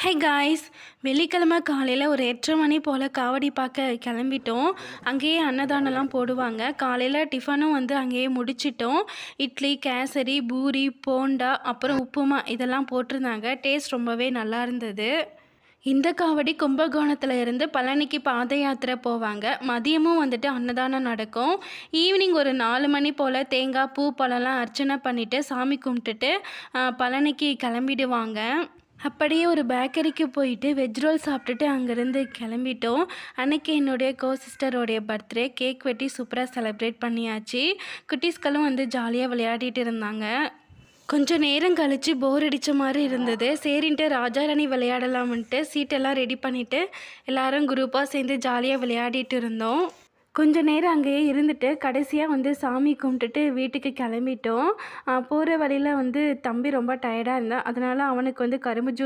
Hey guys, வெள்ளிக்கிழமை காலையில் ஒரு 8:30 மணி போல் காவடி பார்க்க கிளம்பிட்டோம். அங்கேயே அன்னதானம்லாம் போடுவாங்க. காலையில் டிஃபனும் அங்கேயே முடிச்சிட்டோம். இட்லி, கேசரி, பூரி, போண்டா, அப்புறம் உப்புமா இதெல்லாம் போட்டிருந்தாங்க. டேஸ்ட் ரொம்பவே நல்லா இருந்தது. இந்த காவடி கும்பகோணத்தில் இருந்து பழனிக்கு பாத யாத்திரை போவாங்க. மதியமும் அன்னதானம் நடக்கும். ஈவினிங் ஒரு 4 மணி போல் தேங்காய், பூ, பழம்லாம் அர்ச்சனை பண்ணிவிட்டு சாமி கும்பிட்டுட்டு பழனிக்கு கிளம்பிடுவாங்க. அப்படியே ஒரு பேக்கரிக்கு போயிட்டு வெஜ் ரோல் சாப்பிட்டுட்டு அங்கேருந்து கிளம்பிட்டோம். அன்றைக்கி என்னுடைய சிஸ்டரோடைய பர்த்டே. கேக் வெட்டி சூப்பராக செலிப்ரேட் பண்ணியாச்சு. குட்டீஸ்களும் ஜாலியாக விளையாடிட்டு இருந்தாங்க. கொஞ்சம் நேரம் கழித்து போர் அடித்த மாதிரி இருந்தது. சரின்ட்டு ராஜா ராணி விளையாடலாம்ன்ட்டு சீட்டெல்லாம் ரெடி பண்ணிவிட்டு எல்லோரும் குரூப்பாக சேர்ந்து ஜாலியாக விளையாடிட்டு இருந்தோம். கொஞ்ச நேரம் அங்கேயே இருந்துட்டு கடைசியாக சாமி கும்பிட்டுட்டு வீட்டுக்கு கிளம்பிட்டோம். போகிற வழியில் தம்பி ரொம்ப டயர்டாக இருந்தான். அதனால் அவனுக்கு கரும்பு ஜூஸ்